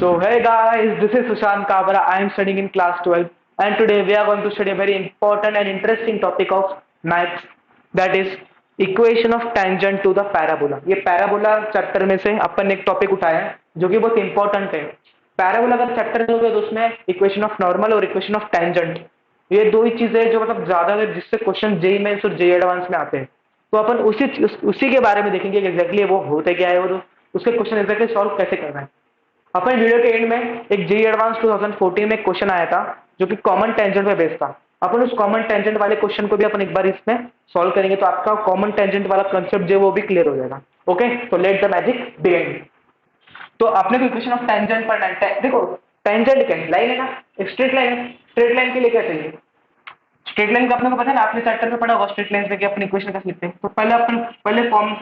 So hey guys, this is Sushant Kabra. I am studying in class 12 and today we are going to study a very important and interesting topic of maths, that is equation of tangent to the parabola. ये parabola chapter में से अपन ने एक topic उठाया है जो कि बहुत इंपॉर्टेंट है। पैराबोला अगर चैप्टर में होगा तो उसमें इक्वेशन ऑफ नॉर्मल और इक्वेशन ऑफ टेंजेंट, ये दो ही चीजें जो मतलब ज्यादा है जिससे क्वेश्चन जेई मेंस और जेई एडवांस में आते हैं। तो अपन उसी के बारे में देखेंगे कि एग्जैक्टली वो होते क्या है और उसके क्वेश्चन एग्जैक्टली सॉल्व कैसे करना है। अपन वीडियो के एंड में एक जेई एडवांस 2014 में एक क्वेश्चन आया था जो कि कॉमन टेंजेंट पे बेस्ड था। अपन उस कॉमन टेंजेंट वाले क्वेश्चन को भी अपन एक बार इसमें सॉल्व करेंगे तो आपका कॉमन टेंजेंट वाला कंसेप्ट जो है वो भी क्लियर हो जाएगा। ओके, तो लेट द मैजिक बिगिन। तो आपने को इक्वेशन ऑफ टेंजेंट पढ़ना है। देखो, टेंजेंट क्या है? लाइन है ना, एक स्ट्रेट लाइन है। स्ट्रेट लाइन के लिए क्या चाहिए? स्ट्रेट लाइन का अपने को पता है ना, आपने चैप्टर में पढ़ा होगा स्ट्रेट लाइन से अपनी इक्वेशन कैसे लिखते हैं। तो पहले form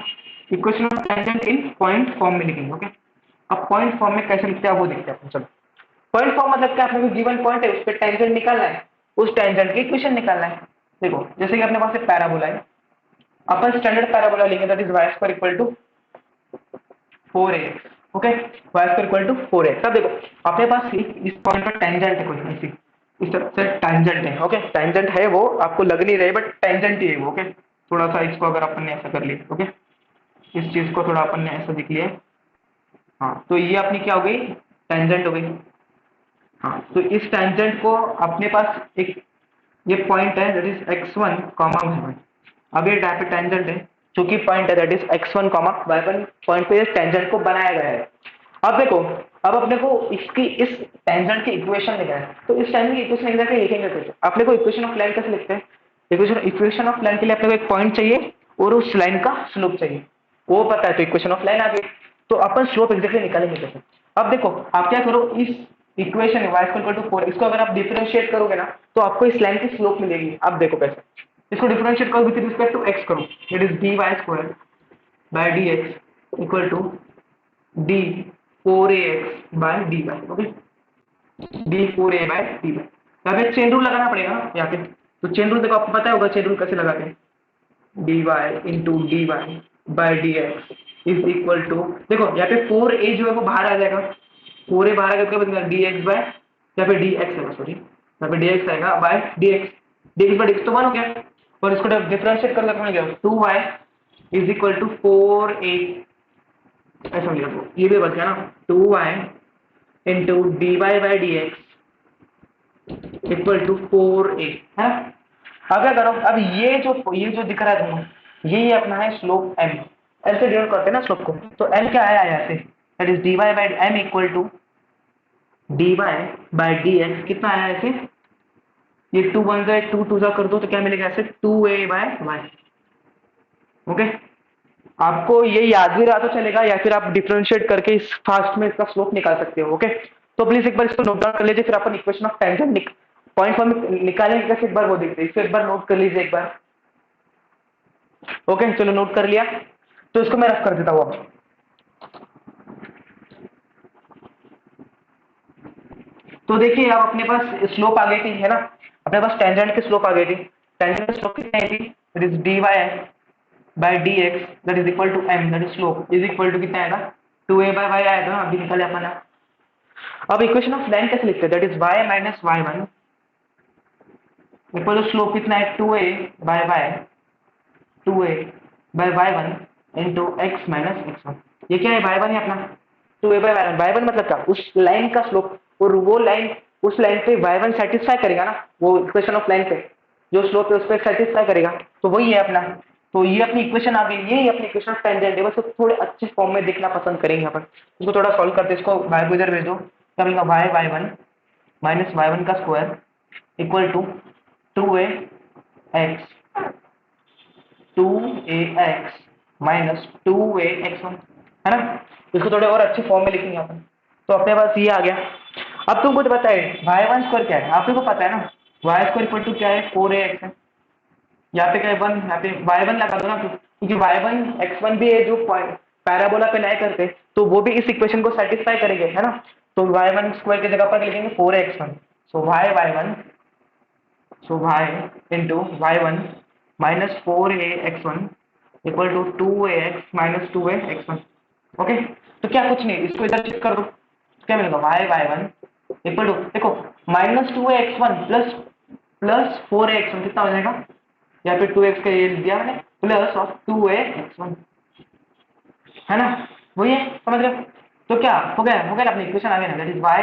equation of tangent in point form में लिखेंगे। ओके, अब पॉइंट फॉर्म में कैसे लिखते हैं वो देखते हैं। चलो, पॉइंट फॉर्म मतलब क्या, अपने को गिवन पॉइंट है उस पर टेंजेंट निकालना है, उस टेंजेंट की इक्वेशन निकालना है। देखो, जैसे कि अपने पास एक पैराबोला है, अपन स्टैंडर्ड पैराबोला लेंगे, that is Y square equal to 4ax। Okay, Y square equal to 4ax। अब देखो, अपने पास इस पॉइंट पर टेंजेंट है, कोई ऐसी इस तरह से टेंजेंट है। ओके, टेंजेंट है, वो आपको लग नहीं रही बट टेंजेंट ही है वो। ओके, थोड़ा सा इसको अगर अपन ने ऐसा कर लिया, ओके, इस चीज को थोड़ा अपन ने ऐसा लिख लिया। हाँ, तो ये अपनी क्या हो गई? टेंजेंट हो गई। हाँ, तो इस टेंजेंट को अपने पास एक ये पॉइंट है that is x1 comma y1। अब ये पे टेंजेंट है, चूंकि पॉइंट है that is x1 comma y1, point पे इस टेंजेंट को बनाया गया है। अब देखो, अब अपने को इसकी इस टेंजेंट की इक्वेशन लिखना है, तो इस टेंजेंट की इक्वेशन एग्जैक्टली लिखेंगे कैसे? अपने को इक्वेशन ऑफ लाइन कैसे लिखते हैं? इक्वेशन ऑफ लाइन के लिए अपने को एक पॉइंट चाहिए और उस लाइन का स्लोप चाहिए, वो पता है तो इक्वेशन ऑफ लाइन आ गई। तो अपन स्लोप एग्जैक्टली निकालेंगे कैसे? अब देखो, आप क्या करो, इस इक्वेशन है y इक्वल टू 4, इसको अगर आप डिफरेंशिएट करोगे ना तो आपको इस लाइन की स्लोप मिलेगी। अब देखो कैसे, इसको डिफरेंशिएट करो विद रिस्पेक्ट टू x करो, it is dy square by dx equal to d 4ax by dy। Okay, d 4a by dy। यहाँ पे चेन रूल लगाना पड़ेगा यहाँ पे। तो चेन रूल देखो, आपको पता होगा चेन रूल कैसे लगाते हैं। dy into D Y by D X is equal to, देखो यहाँ पे 4a जो है वो बाहर आ जाएगा, 4a बाहर आएगा तो क्या बनेगा? dx बाय, यहाँ पे dx आएगा, सॉरी यहाँ पे dx आएगा by dx, dx by dx तो 1 हो गया। और इसको डिफरेंशिएट कर सकते हैं, 2y is equal to 4a, ऐसा हो गया। ये भी बच गया ना, 2y into D Y by D X equal to 4a है। अब क्या करो, अब ये जो दिख रहा है तुम्हें, ये अपना है स्लोप m। एल से डिनोट करते हैं ना स्लोप को, तो एल क्या आया यहाँ से? That is D Y by M equal to D Y by D X. कितना आया ऐसे? ये 2 1 जा 2 2 जा कर दो तो क्या मिलेगा ऐसे? 2a by Y. ओके, आपको ये याद भी रहा तो चलेगा, या फिर आप डिफरेंशिएट करके इस फास्ट में इसका स्लोप निकाल सकते हो। ओके, तो प्लीज एक बार इसको नोट डाउन कर लीजिए, फिर अपन equation of tangent point form निकालेंगे कैसे, एक बार वो देखते हैं। इसको एक बार नोट कर लीजिए एक बार। ओके, चलो नोट कर लिया, तो इसको मैं रफ कर देता हूँ अब। तो देखिए, अब अपने पास स्लोप आ गई थी, है ना, अपने पास टेंजेंट की स्लोप आ गई थी। टेंजेंट की स्लोप कितनी आई थी? That is D Y by D X that is equal to M, that is slope is equal to कितना आएगा? 2a बाय वाई आएगा, अभी निकाले अपन। अब इक्वेशन ऑफ लाइन कैसे लिखते हैं? That is y minus y1 equal to slope कितना है? 2a by Y, 2a by y1 into X minus x1। ये क्या है? y1 है अपना, 2a बाय y1। y1 मतलब क्या? उस लाइन का स्लोप, और वो लाइन उस लाइन पे y1 सेटिस्फाई करेगा ना, वो इक्वेशन ऑफ लाइन पे जो स्लोप है उस पर सेटिस्फाई करेगा, तो वही है अपना। तो ये अपनी इक्वेशन आ गई, यही अपनी इक्वेशन ऑफ टेंजेंट है। बस थोड़े अच्छे फॉर्म में देखना पसंद करेंगे अपन। इसको थोड़ा सॉल्व करते हैं, इसको y को इधर भेज दो, क्या मिलेगा? y y1 माइनस y1 का square equal to 2ax 2ax minus 2ax1, है ना। इसको थोड़े और अच्छे फॉर्म में लिखेंगे अपन। तो अपने पास ये आ गया। अब तुमको तो पता है y1 स्क्वायर क्या है, आप लोगों को पता है ना। y स्क्वायर इक्वल टू क्या है? 4ax है। यहाँ पे क्या है? 1, यहाँ पे y1 लगा दो ना, क्योंकि y1 x1 भी है जो पैराबोला पे न्याय करते, तो वो भी इस इक्वेशन को सेटिस्फाई करेंगे, है ना। तो y1 स्क्वायर की जगह पर लिखेंगे 4x1। So y so y into y1 minus 4ax1 equal to 2ax minus 2ax1। Okay, तो क्या कुछ नहीं, इसको इधर शिफ्ट कर दो। क्या मिलेगा y/1 इक्वल टू, देखो -2x1 प्लस 4x1 कितना हो जाएगा, यहाँ पे 2x का ये दिया मैंने, प्लस ऑफ 2x1, है ना, वही है, समझ रहे हो। तो क्या हो गया ना, अपनी इक्वेशन आ गई ना, that is y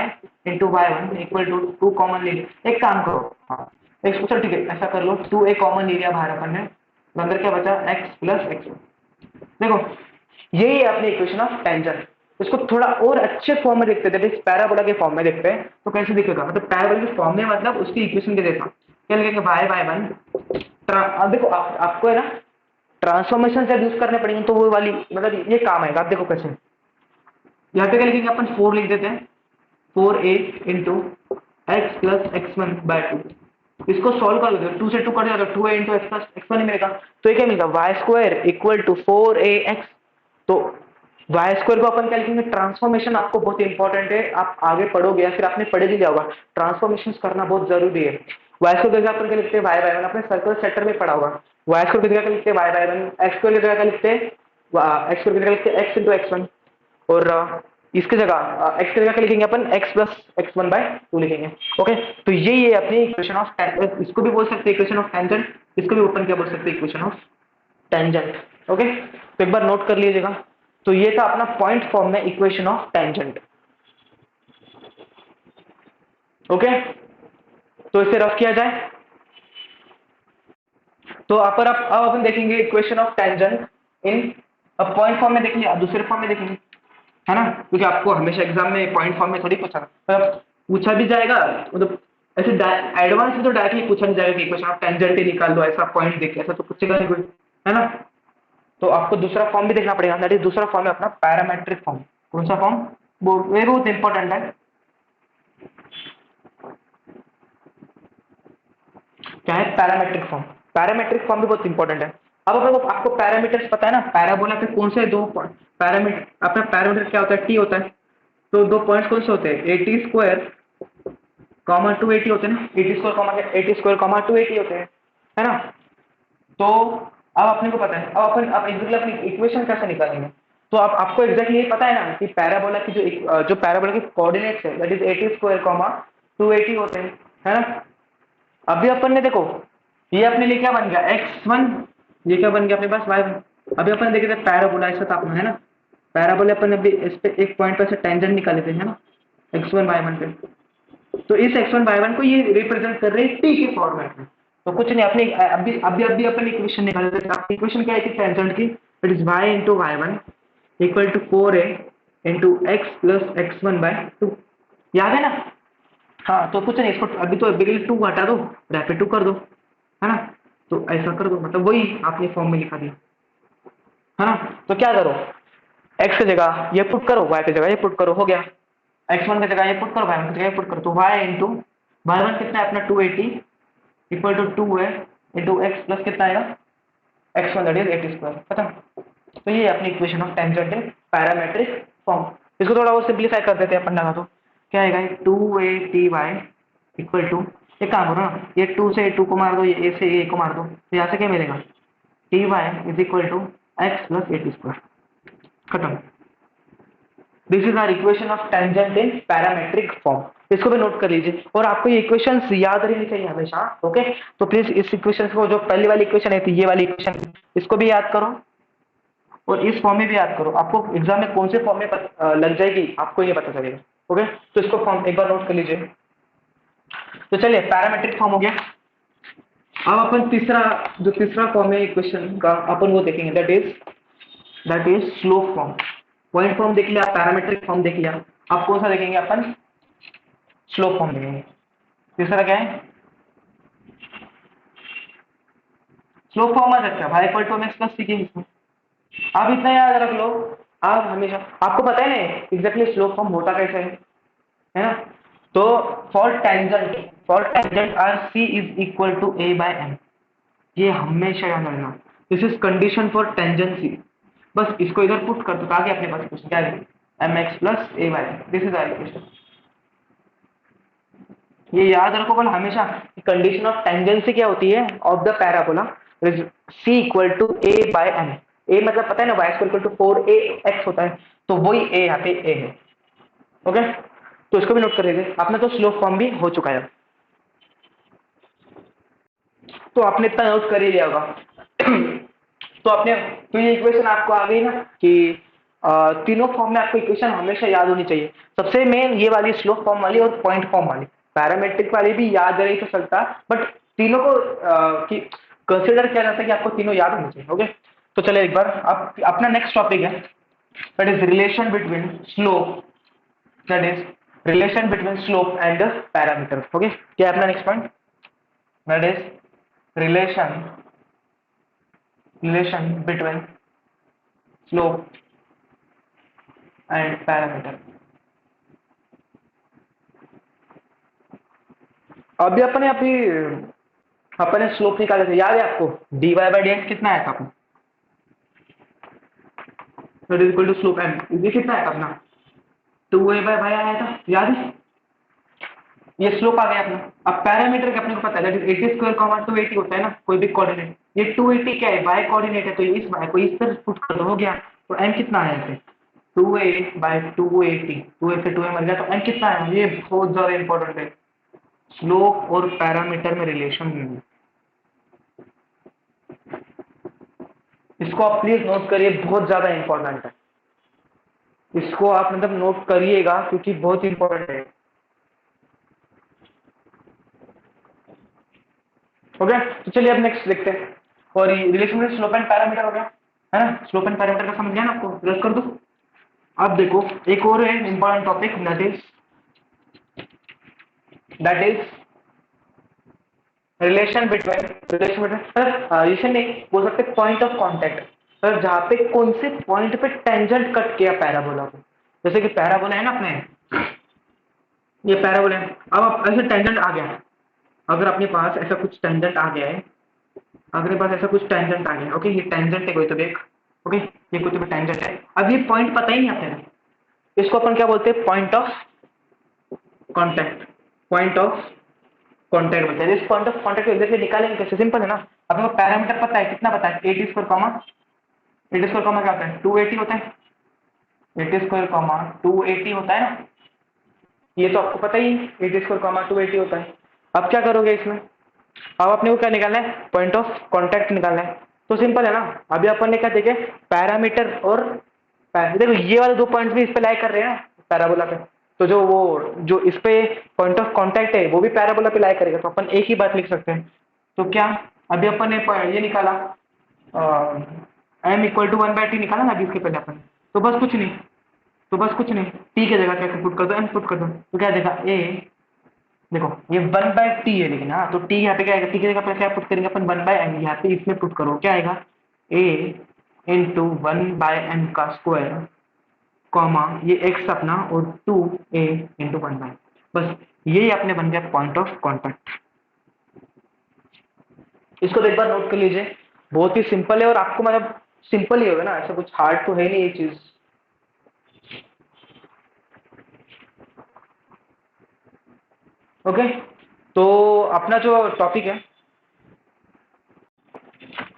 into y1 equal to 2 common ले लिया। एक काम करो, हाँ, एक चलो ठीक है, ऐसा कर लो, 2a कॉमन ले लिया बाहर अपन ने, तो अंदर क्या बचा, x प्लस x1। देखो यही है अपनी इक्वेशन ऑफ टेंजेंट। इसको थोड़ा और अच्छे फॉर्म में देखते हैं, दैट इज पैराबोला के फॉर्म में देखते हैं, तो कैसे दिखेगा, मतलब पैराबोला के फॉर्म में, मतलब उसकी इक्वेशन के जैसा क्या लिखेंगे, y/1। अब देखो आपको है ना ट्रांसफॉर्मेशन से यूज करने पड़ेंगे, तो वो वाली मतलब ये काम आएगा। आप देखो कैसे, यहाँ पे क्या लिखेंगे अपन, 4 लिख देते हैं, 4a into X plus x1/2। इसको सॉल्व कर दो, 2 से 2 कट जाएगा, 2a into X plus x1 ही मिलेगा। तो ये क्या मिलेगा, Y square equal to 4ax। तो वाई स्क्वायर को अपन क्या लिखेंगे, ट्रांसफॉर्मेशन आपको बहुत इंपॉर्टेंट है, आप आगे पढ़ोगे या फिर आपने पढ़ भी लिया होगा, ट्रांसफॉर्मेशन करना बहुत जरूरी है। वाई स्क्वायर की जगह अपन क्या लिखते हैं, y/1, अपने सर्कल सेक्टर में पढ़ा होगा। वाई स्क्वायर की जगह क्या लिखते हैं, y/1, एक्स स्क्वायर की जगह क्या लिखते हैं, एक्स स्क्वायर की जगह लिखते हैं x इंटू x1, और इसकी जगह x की जगह क्या लिखेंगे अपन, x प्लस x1/2 लिखेंगे। ओके, तो यही है अपनी इक्वेशन ऑफ, इसको भी बोल सकते हैं इक्वेशन ऑफ टेंजेंट, इसको भी अपन क्या बोल सकते हैं, इक्वेशन ऑफ टेंजेंट। ओके, तो एक बार नोट कर लीजिएगा। तो ये था अपना पॉइंट फॉर्म में इक्वेशन ऑफ टेंजेंट। ओके, तो इसे रफ किया जाए, तो पर अब अपन देखेंगे इक्वेशन ऑफ टेंजेंट इन, अब पॉइंट फॉर्म में देख लिया, अब दूसरे फॉर्म में देखेंगे, है ना, क्योंकि आपको हमेशा एग्जाम में पॉइंट फॉर्म में थोड़ी पूछा, मतलब पूछा भी जाएगा, मतलब ऐसे एडवांस में तो डायरेक्टली पूछा नहीं जाएगा कि इक्वेशन ऑफ टेंजेंट ही निकाल दो, ऐसा पॉइंट देख, ऐसा तो पूछेगा नहीं कोई, है ना। तो आपको दूसरा फॉर्म भी देखना पड़ेगा, दैट इज दूसरा फॉर्म है अपना पैरामेट्रिक फॉर्म। कौन सा फॉर्म, वो बहुत इंपॉर्टेंट है। क्या है, पैरामेट्रिक फॉर्म। पैरामेट्रिक फॉर्म भी बहुत इंपॉर्टेंट है। अब अपने को, आपको पैरामीटर्स पता है ना, पैराबोला के कौन से दो पैरामीटर, अपना पैरामीटर क्या होता है, टी होता है। तो दो पॉइंट्स कौन से होते हैं, 80² कॉमा 280 होते हैं ना, 80² कॉमा 280 होते हैं, है ना। तो अब अपने को पता है, अब एग्जैक्टली अपनी इक्वेशन कैसे निकालेंगे। तो अब आपको एग्जैक्टली ये पता है ना कि पैराबोला की जो पैराबोला की कोऑर्डिनेट्स है, दैट इज 80² कॉमा 280 होते हैं, है ना। अभी अपन ने देखो, ये अपने लिए क्या बन गया, x1, ये क्या बन गया अपने पास, y1। अभी अपन ने देखे थे पैराबोला ऐसा था अपना, है ना। पैराबोला अपन ने अभी इस पे एक पॉइंट पर से टेंजेंट निकाले थे, है ना, x1 y1 पे। तो इस x1 y1 को ये रिप्रेजेंट कर रहे हैं t के फॉर्मेट में। तो कुछ नहीं, अपने अभी अभी अभी अपन इक्वेशन निकाल रहे थे, इक्वेशन क्या है कि टेंजेंट की, it is y into y1 equal to 4a into X plus x1/2, याद है ना। हाँ, तो कुछ नहीं, इसको अभी तो बिगिल 2 हटा दो, रैपिड 2 कर दो, है ना। तो ऐसा कर दो, मतलब वही आपने फॉर्म में लिखा दिया, है ना। तो क्या करो, x की जगह ये पुट करो, y की जगह ये पुट करो, हो गया। x1 की जगह ये पुट करो, y1 की जगह ये पुट करो, तो y इंटू y1 कितना है अपना 280 इक्वल टू 2 है इंटू एक्स प्लस कितना आएगा, x1 दैट इज 80², खत्म। तो ये अपनी इक्वेशन ऑफ टेंजेंट है, पैरामेट्रिक फॉर्म। इसको थोड़ा और सिंप्लीफाई कर देते हैं अपन लगा, तो क्या आएगा, 2a/ty इक्वल टू, एक काम करो ना, ये 2 से 2 को मार दो, ये a से a को मार दो, तो यहाँ से क्या मिलेगा, ty is equal to X plus 80², खत्म। This is our equation of tangent in parametric form. इसको भी नोट कर लीजिए, और आपको ये इक्वेशंस याद रहनी चाहिए हमेशा। ओके, तो प्लीज इस इक्वेशन को, जो पहली वाली इक्वेशन है थी, ये वाली इक्वेशन, इसको भी याद करो और इस फॉर्म में भी याद करो। आपको एग्जाम में कौन से फॉर्म में लग जाएगी आपको ये पता चलेगा। ओके, तो इसको फॉर्म एक बार नोट कर लीजिए। तो चलिए, पैरामेट्रिक फॉर्म हो गया। अब अपन जो तीसरा फॉर्म है इक्वेशन का, अपन वो देखेंगे, that is slope form. Point form देख लिया, पैरामेट्रिक फॉर्म देख लिया, अब कौन सा देखेंगे अपन, स्लोप फॉर्म देखेंगे। तीसरा क्या है, स्लोप फॉर्म आ सकता है भाई, equal to X plus C के इसमें। आप इतना याद रख लो, आप हमेशा, आपको पता है ना एग्जैक्टली स्लोप फॉर्म होता कैसे है ना। तो for tangent our C is equal to a/m, ये हमेशा याद रखना। This is condition for tangency. बस इसको इधर पुट कर दो, ताकि अपने पास क्वेश्चन क्या है, mx plus a/m, this is our equation. ये याद रखो कल हमेशा, कंडीशन ऑफ टेंजेंसी क्या होती है of the parabola, C equal to a/m। A मतलब पता है ना, y इक्वल टू 4ax होता है, तो वही a यहाँ पे a है। ओके, तो इसको भी नोट कर लीजिए, आपने तो स्लोप फॉर्म भी हो चुका है, तो आपने इतना नोट कर ही लिया होगा। तो आपने, तो ये इक्वेशन आपको आ गई ना कि तीनों फॉर्म में आपको इक्वेशन हमेशा याद होनी चाहिए। सबसे मेन ये वाली स्लोप फॉर्म वाली और पॉइंट फॉर्म वाली, पैरामेट्रिक वाली भी याद रही तो चलता, बट तीनों को कि कंसिडर किया जाता है कि आपको तीनों याद होनी चाहिए। ओके, तो चलिए एक बार आप अपना नेक्स्ट टॉपिक है, that is relation between slope, that is relation between slope and parameter. Okay, क्या है अपना next point? That is relation between slope and parameter। अभी अपने स्लोप निकाले थे, याद है आपको? dy by dx कितना आया था अपना? That is equal to slope M, ये कितना आया था अपना? 2a by y आया था, याद है? ये स्लोप आ गया अपना। अब पैरामीटर का अपने को पता है, दैट इज 80 स्क्वायर कॉमा 280 होता है ना, कोई भी कोऑर्डिनेट। ये 280 क्या है? y कोऑर्डिनेट है, तो इस y को इस तरफ पुट कर दो, हो गया। तो m कितना आया इसे? 2a by 280, 2a से 2a मर गया, तो m कितना आया? ये बहुत ज्यादा इंपॉर्टेंट है, स्लोप और पैरामीटर में रिलेशन। इसको आप प्लीज नोट करिए, बहुत ज्यादा इंपॉर्टेंट है। इसको आप मतलब नोट करिएगा क्योंकि बहुत इंपॉर्टेंट है। ओके, तो चलिए अब नेक्स्ट देखते हैं। और रिलेशन में स्लोप एंड पैरामीटर हो गया है ना, स्लोप एंड पैरामीटर का समझ गया ना आपको? रस कर दो। अब देखो एक और है important topic, that is relation नहीं बोल सकते, पॉइंट ऑफ कांटेक्ट। सर जहाँ पे कौन से पॉइंट पे टेंजेंट कट किया पैराबोला को, जैसे कि पैराबोला है ना अपने, ये पैराबोला है। अब आप ऐसे टेंजेंट आ गया, अगर अपने पास ऐसा कुछ टेंजेंट आ गया है, अगर पास ऐसा कुछ टेंजेंट आ गया, ओके, ये टेंजेंट है कोई तो देख, ओके, ये कोई तो टेंजेंट है। अब ये पॉइंट पता ही नहीं अपने, इसको अपन क्या बोलते हैं? Point of contact, point of contact बोलते हैं। इस पॉइंट ऑफ कांटेक्ट को एग्जैक्टली निकालेंगे कैसे? सिंपल है ना, अपने को पैरामीटर पता है, कितना पता है? 80 स्क्वायर कॉमा, 80 स्क्वायर कॉमा क्या होता है? 280 होता है, 80 स्क्वायर कॉमा 280 होता है ना, ये तो आपको पता ही, 80 स्क्वायर कॉमा 280 होता है। अब क्या करोगे इसमें? अब अपने को क्या निकालना है? पॉइंट ऑफ कांटेक्ट निकालना है। तो सिंपल है ना, अभी अपन ने क्या देखे? पैरामीटर और देखो ये वाले दो पॉइंट्स भी इस पे लाई कर रहे हैं पैराबोला पे, तो जो इस पे पॉइंट ऑफ कांटेक्ट है वो भी पैराबोला पे लाई करेगा, तो अपन एक ही बात लिख सकते हैं। तो क्या अभी अपन ने ये निकाला, m इक्वल टू 1/t निकाला ना अभी इसके पहले अपन, तो बस कुछ नहीं, t की जगह क्या पुट कर दो, m पुट कर दो, तो क्या देगा? a, देखो ये 1/t है, लेकिन हाँ, तो t यहाँ पे क्या आएगा? t की जगह पर क्या पुट करेंगे अपन? 1/m, यहाँ पे इसमें पुट करो, क्या आएगा? a इंटू 1/m का स्क्वायर कॉमा ये x अपना और 2a इंटू 1/, बस यही अपने बन गया पॉइंट ऑफ कांटेक्ट। इसको तो एक बार नोट कर लीजिए, बहुत ही सिंपल है, और आपको मतलब सिंपल ही होगा ना, ऐसा कुछ हार्ड तो है नहीं ये चीज। ओके, तो अपना जो टॉपिक है,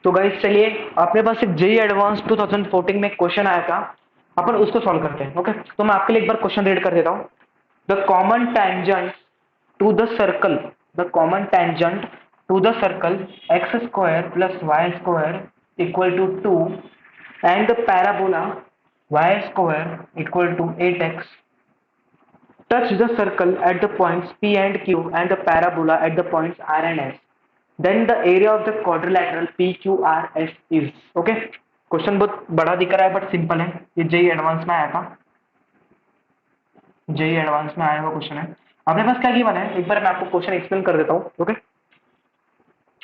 तो गाइस चलिए, अपने पास एक जेई एडवांस 2014 में क्वेश्चन आया था, अपन उसको सॉल्व करते हैं। ओके, तो मैं आपके लिए एक बार क्वेश्चन रीड कर देता हूँ। The common tangent to the circle, the common tangent to the circle X square plus Y square equal to 2 and the parabola Y square equal to 8x touch the circle at the points P and Q and the parabola at the points R and S, then the area of the quadrilateral PQRS is। Okay, question बहुत बड़ा दिख रहा है but simple है, ये JEE advance में आया था, जेई एडवांस में आया हुआ क्वेश्चन है। अपने पास क्या गिवन है, एक बार मैं आपको क्वेश्चन एक्सप्लेन कर देता हूँ। ओके,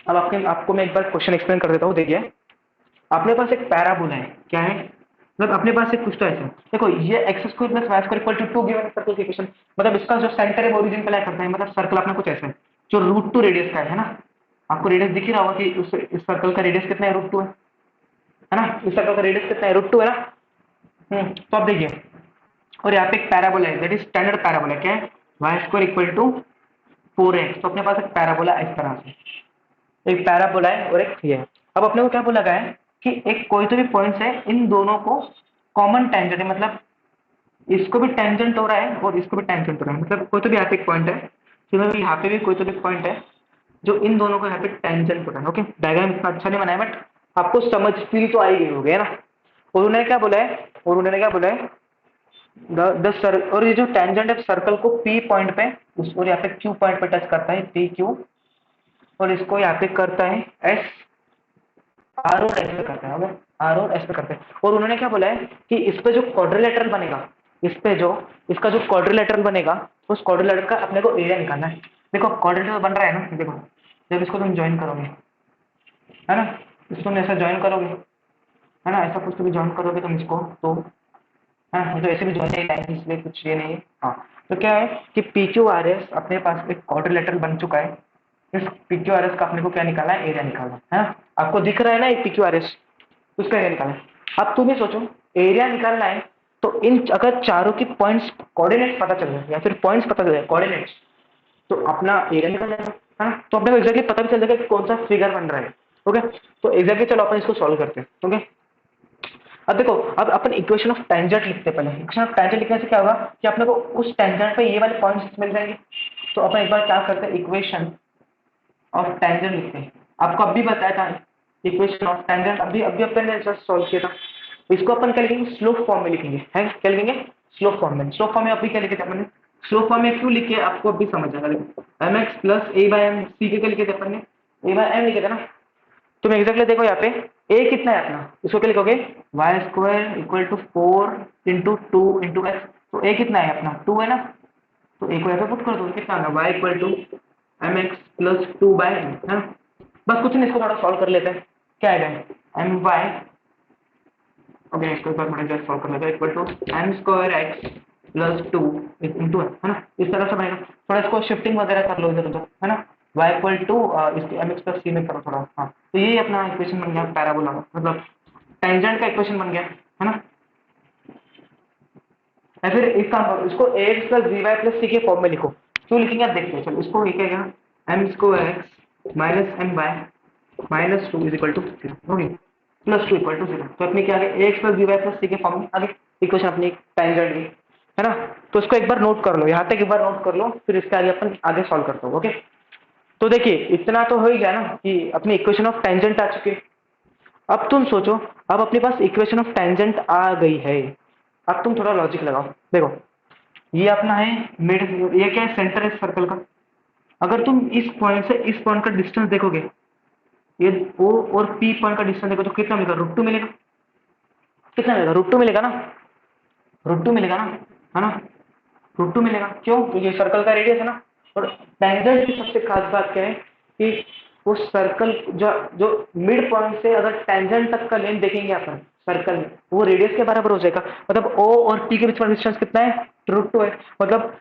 अब आपको मैं एक बार क्वेश्चन एक्सप्लेन कर देता हूँ। देखिए अपने पास एक पैराबोला है, क्या है मतलब अपने पास एक कुछ तो ऐसा, देखो ये X square plus Y square equal to 2 given circle की इक्वेशन, मतलब इसका जो सेंटर है वो ओरिजिन पे लाई करता है, मतलब सर्कल अपना कुछ ऐसा है जो रूट टू रेडियस का है ना। आपको रेडियस दिख ही रहा होगा कि इस सर्कल का रेडियस कितना है? रूट टू है ना, इस सर्कल का रेडियस कितना है? रूट टू है ना। तो आप देखिए, और यहाँ पे एक पैराबोला है, दैट इज स्टैंडर्ड पैराबोला, क्या है? Y square equal to 4x। तो अपने पास एक पैराबोला इस तरह से, एक पैराबोला है और एक ये है। अब अपने को क्या बोला गया है कि एक कोई तो भी पॉइंट्स है, इन दोनों को कॉमन टेंजेंट है, मतलब इसको भी टेंजेंट हो रहा है और इसको भी टेंजेंट हो रहा है, मतलब कोई तो भी यहाँ पे एक पॉइंट है, सिमिलरली यहाँ पे भी कोई तो भी पॉइंट है जो इन दोनों को यहाँ पे टेंजेंट हो रहा है। ओके, डायग्राम इतना अच्छा नहीं बनाया बट आपको समझ फील तो आई गई होगी है ना। और उन्होंने क्या बोला है, और उन्होंने क्या बोला है, द सर, और ये जो टेंजेंट है सर्कल को पी पॉइंट पे उस, और यहाँ पे क्यू पॉइंट पे टच करता है, पी क्यू, और इसको यहाँ पे करता है एस, आर और एस पे करता है। ओके, आर और एस पे करते हैं। और उन्होंने क्या बोला है कि इस पे जो क्वाड्रिलेटरल बनेगा, इस पे जो इसका जो क्वाड्रिलेटरल बनेगा, उस क्वाड्रिलेटरल का अपने को एरिया निकालना है। देखो क्वाड्रिलेटरल बन रहा है ना, देखो जब इसको तुम ज्वाइन करोगे है ना, इसको तुम ऐसा ज्वाइन करोगे है ना, ऐसा कुछ भी ज्वाइन करोगे तुम इसको, तो हाँ तो ऐसे भी ज्वाइन नहीं है इसलिए कुछ ये नहीं है। हाँ, तो क्या है कि पी क्यू आर एस अपने पास एक क्वाड्रिलेटरल बन चुका है। इस पी क्यू आर एस का अपने को क्या निकालना है, एरिया निकालना है ना। आपको दिख रहा है ना एक पी क्यू आर एस, उसका एरिया निकालना है। अब तुम ये सोचो, एरिया निकालना है तो इन अगर चारों की पॉइंट्स कोऑर्डिनेट्स पता चल जाए या फिर पॉइंट्स पता चल जाए कोऑर्डिनेट्स, तो अपना एरिया निकल जाएगा है ना। तो अपने को एग्जैक्टली पता भी चल जाएगा कि कौन सा फिगर बन रहा है। ओके, तो एग्जैक्टली चलो अपन इसको सॉल्व करते हैं। ओके, अब देखो, अब अपन इक्वेशन ऑफ टेंजेंट लिखते हैं। पहले इक्वेशन ऑफ टेंजेंट लिखने से क्या होगा कि अपने को उस टेंजेंट पे ये वाले पॉइंट्स मिल जाएंगे। तो अपन एक बार क्या करते हैं, इक्वेशन ऑफ टेंजेंट लिखते हैं। आपको अभी बताया था इक्वेशन ऑफ टेंजेंट, अभी अभी अपन ने जस्ट सॉल्व किया था। इसको अपन क्या लिखेंगे, स्लोप फॉर्म में लिखेंगे, है क्या लिखेंगे, स्लोप फॉर्म में। स्लोप फॉर्म में अभी क्या लिखे थे अपन ने, स्लोप फॉर्म में क्यों लिखे आपको अभी समझ आएगा। M X plus A by M C के क्या लिखे थे अपन ने, ए बाई एम लिखे थे ना। तुम एग्जैक्टली देखो यहाँ पे ए कितना है अपना, इसको क्या लिखोगे, Y square equal to 4 × 2 × x। तो ए कितना है अपना, 2 है ना, तो ए को यहाँ पे पुट कर दो, कितना आएगा Y equal to M X plus 2/m है ना। बस कुछ नहीं, इसको थोड़ा सॉल्व कर लेते हैं, क्या आएगा एम वाई, ओके इसको एक बार थोड़ा जस्ट सॉल्व कर लेते हैं, equal to M square X plus 2 into है ना। इस तरह से बनेगा। थोड़ा इसको शिफ्टिंग वगैरह कर लो इधर उधर है ना, y इक्वल टू इसके एम एक्स प्लस सी में करो थोड़ा। हाँ, तो ये अपना इक्वेशन बन गया पैराबोला का, मतलब टेंजेंट का इक्वेशन बन गया है ना। या फिर एक काम करो, इसको A X plus B Y plus C के फॉर्म में लिखो। क्यों लिखेंगे आप देखते हैं, चलो इसको लिखेगा M square X minus M Y minus 2 is equal to 0, okay, plus 2 equal to 0। तो अपनी क्या आ गया, A X plus B Y plus C के फॉर्म में आगे इक्वेशन अपनी टेंजेंट की है ना। तो इसको एक बार नोट कर लो, यहाँ तक एक बार नोट कर लो, फिर इसके आगे अपन आगे सॉल्व करते हो। ओके, तो देखिए इतना तो हो ही गया ना कि अपनी इक्वेशन ऑफ टेंजेंट आ चुकी है। अब तुम सोचो, अब अपने पास इक्वेशन ऑफ टेंजेंट आ गई है, अब तुम थोड़ा लॉजिक लगाओ। देखो ये अपना है मिड, ये क्या है, सेंटर है सर्कल का। अगर तुम इस पॉइंट से इस पॉइंट का डिस्टेंस देखोगे, ये ओ और पी पॉइंट का डिस्टेंस देखो तो कितना मिलेगा, √2 मिलेगा। कितना मिलेगा, √2 मिलेगा ना, √2 मिलेगा ना, है ना, √2 मिलेगा। क्यों, क्योंकि ये सर्कल का रेडियस है ना। और टेंजेंट की सबसे खास बात क्या है कि वो सर्कल जो जो मिड पॉइंट से अगर टेंजेंट तक का लेंथ देखेंगे अपन सर्कल में, वो रेडियस के बराबर हो जाएगा। मतलब ओ और पी के बीच में डिस्टेंस कितना है, √2 है। मतलब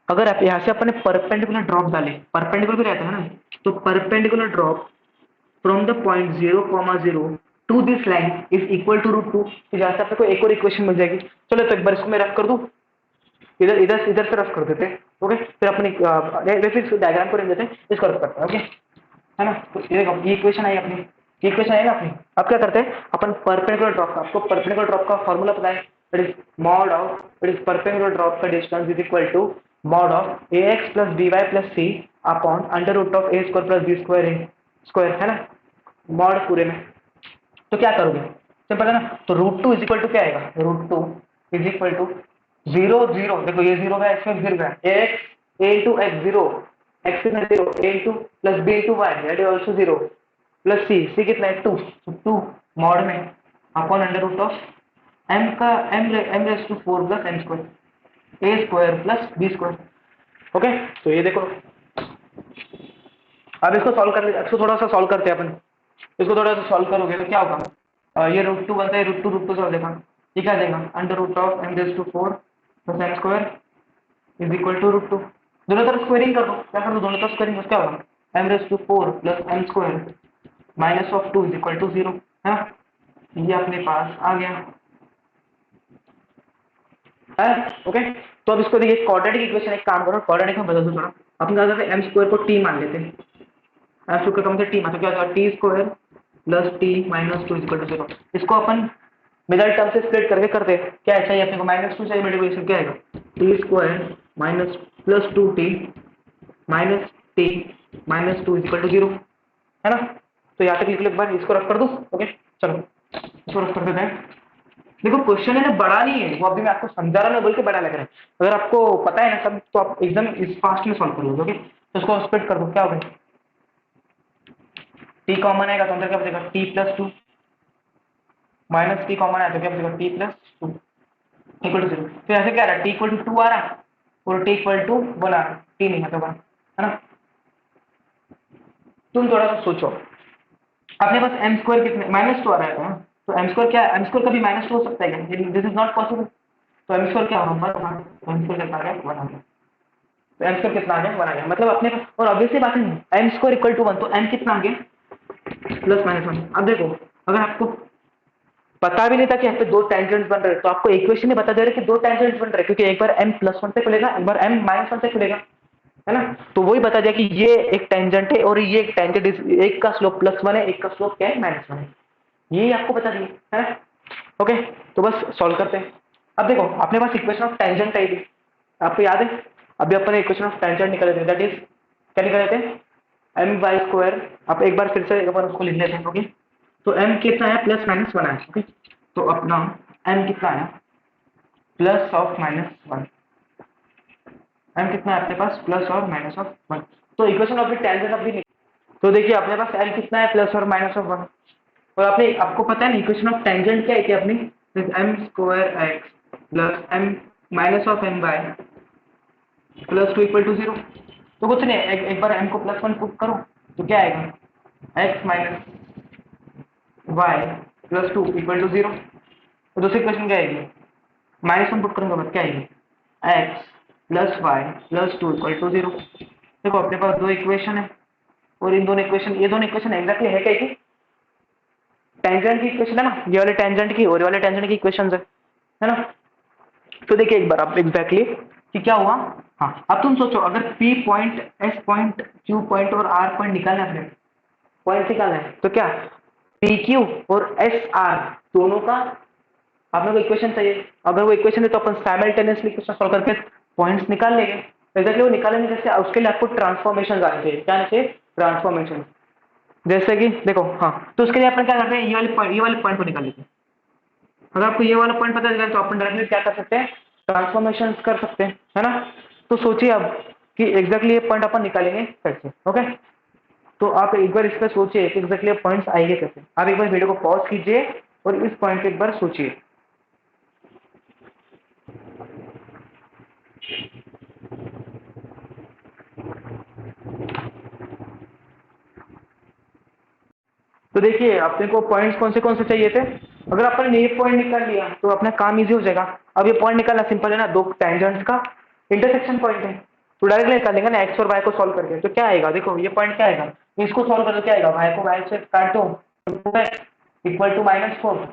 अगर आप यहाँ से अपन ने परपेंडिकुलर ड्रॉप डाले, परपेंडिकुलर भी रहता है ना, तो perpendicular drop from the point 0,0 to this line is equal to √2। तो जहाँ से आपको एक और इक्वेशन मिल जाएगी। चलो तो एक बार इसको मैं रख कर दूं, इधर इधर इधर से रफ कर देते हैं। ओके, फिर अपने वैसे इस डायग्राम को रख देते हैं, इसको रफ करते हैं। ओके है ना, तो ये देखो ये इक्वेशन आई अपनी, ये इक्वेशन आई ना अपनी। अब क्या करते हैं अपन, परपेंडिकुलर ड्रॉप का, आपको परपेंडिकुलर ड्रॉप का फॉर्मूला पता है, it is mod of, it is perpendicular drop का distance is equal to mod of A X plus B Y plus C upon under root of A square plus B square square है ना, mod पूरे में। तो क्या करोगे, simple है ना। तो √2 इज इक्वल टू क्या आएगा, √2 इज इक्वल टू 0 0, देखो ये 0 का एक्स में 0 का X A into X 0, X कितना 0, A into plus B into Y that is also 0, plus C, C कितना है 2, तो 2 मॉड में upon under root of M का M raise to 4 plus M square A square plus B square. Okay, तो ये देखो, अब इसको सॉल्व कर ले, इसको थोड़ा सा सॉल्व करते हैं अपन। इसको थोड़ा सा सॉल्व करोगे तो क्या होगा, ये √2 बनता है, √2 सॉल्व देगा, ये क्या देगा, under root of M raise to 4 plus M square is equal to √2। दोनों तरफ स्क्वायरिंग कर दो, क्या कर दो, दोनों तरफ स्क्वायरिंग, क्या होगा, M raise to 4 plus M square minus of 2 is equal to 0 है। ये अपने पास आ गया है। ओके, तो अब इसको देखिए क्वाड्रेटिक इक्वेशन, एक काम करो क्वाड्रेटिक में बदल दो थोड़ा। अपन क्या करते हैं, एम स्क्वायर को टी मान लेते हैं, एम स्क्वायर कम से टी, मतलब क्या होगा, T square plus T minus 2 is equal to 0। इसको अपन मिडल टर्म से स्प्लिट करके कर दे, क्या चाहिए अपने को, -2 चाहिए, मल्टीप्लिकेशन क्या आएगा, T square minus plus 2t minus T minus 2 equal to 0, है ना। तो यहाँ तक लिख लो, एक बार इसको रख कर दो। ओके चलो इसको रख कर देते हैं। देखो क्वेश्चन है ना, बड़ा नहीं है वो, अभी मैं आपको समझा रहा हूँ बोल के बड़ा लग रहा है। अगर आपको पता है ना सब तो आप एकदम इस फास्ट में सॉल्व कर लोगे। ओके तो इसको स्प्लिट कर दो, क्या होगा, टी कॉमन आएगा तो अंदर क्या बचेगा, T plus 2 minus T common आया तो क्या बचेगा, टी प्लस 2 इक्वल टू 0। तो ऐसे क्या रहा, टी इक्वल टू 2 आ रहा और टी इक्वल टू 1 आ रहा, टी नहीं है तो 1, है ना। तुम थोड़ा सा सोचो, अपने पास एम स्क्वायर कितने, -2 आ रहा है ना, तो एम स्क्वायर क्या है, एम स्क्वायर कभी -2 हो सकता है क्या, दिस इज नॉट पॉसिबल। तो एम स्क्वायर क्या होगा, 1 होगा, एम स्क्वायर कितना आ गया, 1 आ गया। तो एम स्क्वायर कितना आ गया, 1 आ गया, मतलब अपने पास, और ऑब्वियसली बात है एम स्क्वायर इक्वल टू 1, तो एम कितना आ गया, +-1। अब देखो अगर आपको पता भी नहीं था कि यहाँ पे दो टेंजेंट्स बन रहे हैं, तो आपको इक्वेशन में बता दे रहे कि दो टेंजेंट्स बन रहे हैं, क्योंकि एक बार m+1 से खुलेगा, एक बार m-1 से खुलेगा, है ना। तो वही बता दिया कि ये एक टेंजेंट है और ये एक टेंजेंट, एक का स्लोप +1 है, एक का स्लोप क्या है, -1 है, ये आपको बता दिया, है ना। ओके तो बस सॉल्व करते हैं। अब देखो अपने पास इक्वेशन ऑफ टेंजेंट आई थी, आपको याद है, अभी अपन ने इक्वेशन ऑफ टेंजेंट निकाले थे, दैट इज क्या निकाले थे, m/2। आप एक बार फिर से एक बार उसको लिख लेते हैं। ओके तो m कितना है, +-1 है। ओके तो अपना m कितना है, +(-1), m कितना है अपने पास, +(-1). तो equation of the tangent of the, तो देखिए अपने पास m कितना है, +(-1), और आपने, आपको पता है ना इक्वेशन ऑफ टेंजेंट क्या है कि अपनी m² plus m -m/, +2 equal to 0। तो कुछ नहीं, एक बार m को +1 पुट करो तो क्या आएगा, x -y +2 इक्वल टू 0। तो दूसरी इक्वेशन क्या आएगी, -1 पुट करूंगा बस, क्या आएगी, x +y +2 इक्वल टू 0। देखो अपने पास दो इक्वेशन है, और इन दोनों इक्वेशन, ये दोनों इक्वेशन एग्जैक्टली है क्या कि टेंजेंट की इक्वेशन है ना, ये वाले टेंजेंट की और ये वाले टेंजेंट की इक्वेशन है ना। तो देखिए एक बार आप एग्जैक्टली कि क्या हुआ। हाँ अब तुम सोचो, अगर P point, S point, Q point और R पॉइंट निकालना है, पॉइंट निकालना है तो क्या, PQ और SR दोनों का आपने को इक्वेशन चाहिए। अगर वो इक्वेशन है तो अपन साइमल्टेनियसली क्वेश्चन सॉल्व करके पॉइंट्स निकाल लेंगे। एग्जैक्टली वो निकालेंगे जैसे, उसके लिए आपको ट्रांसफॉर्मेशन आने चाहिए, क्या आने चाहिए, ट्रांसफॉर्मेशन। जैसे कि देखो, हाँ तो उसके लिए अपन क्या करते हैं, ये वाले पॉइंट को निकाल लेते हैं। अगर आपको ये वाला पॉइंट पता चला तो अपन डायरेक्टली क्या कर सकते हैं, ट्रांसफॉर्मेशन कर सकते हैं, है ना। तो सोचिए अब कि एग्जैक्टली ये पॉइंट अपन निकालेंगे कैसे। ओके तो आप एक बार इस पर सोचिए कि एग्जैक्टली पॉइंट्स आएंगे कैसे। आप एक बार वीडियो को पॉज कीजिए और इस पॉइंट पे एक बार सोचिए। तो देखिए अपने को पॉइंट्स कौन से चाहिए थे। अगर अपन ने ये पॉइंट निकाल लिया तो अपना काम इजी हो जाएगा। अब ये पॉइंट निकालना सिंपल है ना, दो टेंजेंट्स का इंटरसेक्शन पॉइंट है, तो डायरेक्टली निकाल लेंगे ना एक्स और वाई को सॉल्व करके। तो क्या आएगा, देखो ये पॉइंट क्या आएगा, इसको सॉल्व करो क्या आएगा, वाई को वाई से काटो, इक्वल टू -4।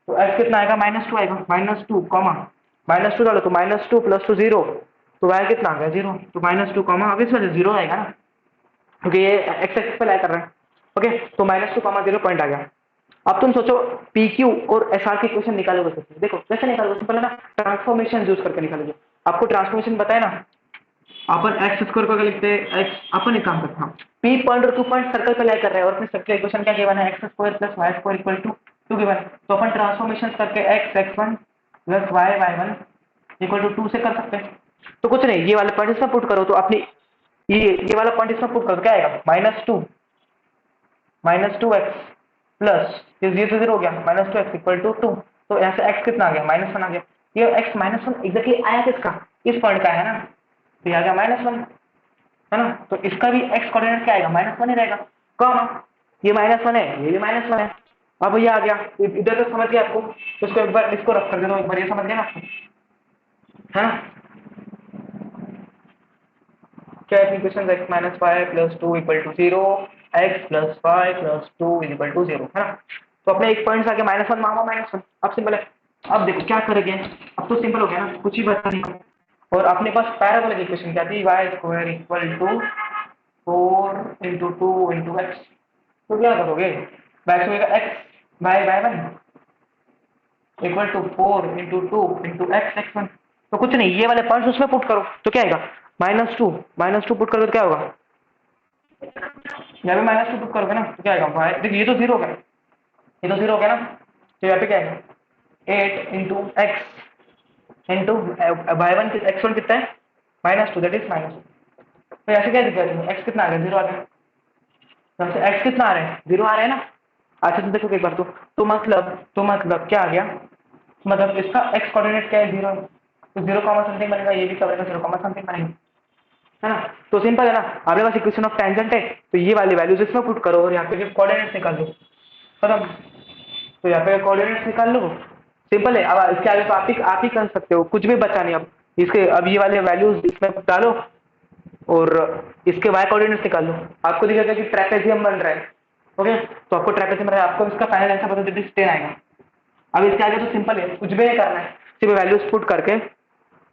तो एक्स कितना आएगा, -2 आएगा, -2 कॉमा -2 डालो तो -2 + 2 0। तो वाई कितना आ गया, 0। तो -2 कॉमा, अब इस वजह 0 आएगा ना, क्योंकि ये एक्स एक्स पे लाई कर रहा है। ओके तो -2 कॉमा 0 पॉइंट आ गया। अब तुम सोचो पी क्यू और एस आर की इक्वेशन निकालोगे कैसे। देखो कैसे निकालोगे, सिंपल है ना, ट्रांसफॉर्मेशन यूज करके निकालोगे। आपको ट्रांसफॉर्मेशन बताए ना, अपन एक्स स्क्वायर को क्या लिखते हैं, एक्स, अपन एक काम करते हैं, पी पॉइंट और क्यू पॉइंट सर्कल पे लाई कर रहे हैं और अपने सर्कल इक्वेशन क्या गिवन है, x² + y² equal to 2 given है। तो अपन ट्रांसफॉर्मेशन करके x(x1) + y(y1) इक्वल टू 2 से कर सकते हैं। तो कुछ नहीं, ये वाला पॉइंट इसमें पुट करो तो अपनी ये वाला पॉइंट इसमें पुट करो तो क्या आएगा, -2 प्लस ये तो 0 हो गया, -2x इक्वल टू 2। तो यहाँ से x कितना आ गया, -1 आ गया। ये x -1 एग्जैक्टली आया किसका, इस पॉइंट का है ना, तो ये आ गया -1, है ना। तो इसका भी x कोऑर्डिनेट क्या आएगा, -1 ही रहेगा, कॉमा ये -1 है, ये भी -1 है। अब ये आ गया, इधर तो समझ गया आपको, तो इसको एक बार इसको रख कर दे दो, एक बार ये समझ गया ना आपको, है ना। क्या equation, x -y + 2 equal to 0, x + y + 2 equal to 0, है ना। तो अपने एक पॉइंट आ गया -1 मामा -1। अब सिंपल है। अब देखो क्या करेंगे, अब तो सिंपल हो गया ना, कुछ ही बचा नहीं। और अपने पास पैराबोलिक इक्वेशन क्या थी, y² इक्वल टू 4 × 2 × x। तो क्या करोगे, बैक में x y y1 equal to 4 × 2 × x, तो कुछ नहीं, ये वाले पार्ट्स उसमें पुट करो तो क्या आएगा, -2 पुट करोगे तो क्या होगा, यहाँ पे -2 पुट करोगे ना तो क्या आएगा वाई, देखिए ये तो जीरो हो गया, ये तो जीरो हो गया ना, तो यहाँ पे क्या आएगा 8 × x × x1 कितना है, -2, दैट इज -2। तो ऐसे क्या दिख रहा है, x कितना आ गया, जीरो आ गया, यहाँ से x कितना आ रहा है, जीरो आ रहा है ना। अच्छा तो देखो एक बार तो मतलब क्या आ गया, मतलब इसका x कोऑर्डिनेट क्या है, जीरो, तो जीरो कॉमा समथिंग बनेगा, ये भी क्या बनेगा, जीरो कॉमा समथिंग बनेगा, है ना। तो सिंपल है ना, आपके पास इक्वेशन ऑफ टेंजेंट है, तो ये वाली वैल्यूज इसमें पुट करो और यहाँ पे जो कोऑर्डिनेट्स निकाल दो, खत्म। तो यहाँ पे कोऑर्डिनेट्स निकाल लो, सिंपल है। अब इसके आगे तो आप ही कर सकते हो, कुछ भी बचा नहीं अब इसके, अब ये वाले वैल्यूज इसमें डालो और इसके वाई कोऑर्डिनेट्स निकाल लो, आपको दिखेगा कि ट्रेपेजियम बन रहा है, ओके। तो आपको ट्रेपेजियम बन रहा है, आपको इसका फाइनल आंसर पता चलता है 10 आएगा। अब इसके आगे तो सिंपल है, कुछ भी नहीं करना है, सिर्फ वैल्यूज पुट करके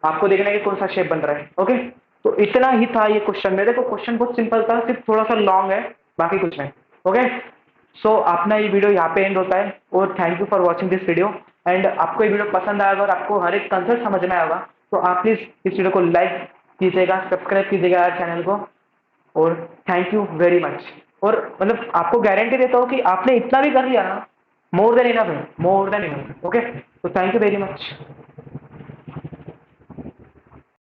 आपको देखना है कि कौन सा शेप बन रहा है, ओके। तो इतना ही था ये क्वेश्चन, मेरे को क्वेश्चन बहुत सिंपल था, सिर्फ थोड़ा सा लॉन्ग है, बाकी कुछ नहीं, ओके। सो अपना ये वीडियो यहाँ पे एंड होता है और thank you for watching this video. And आपको ये वीडियो पसंद आएगा और आपको हर एक कंसेप्ट समझ में आएगा तो आप प्लीज़ इस वीडियो को लाइक कीजिएगा, सब्सक्राइब कीजिएगा यार चैनल को, और थैंक यू वेरी मच। और मतलब आपको गारंटी देता हूँ कि आपने इतना भी कर लिया ना, मोर देन इनफ है, मोर देन इनफ, ओके। तो थैंक यू वेरी मच।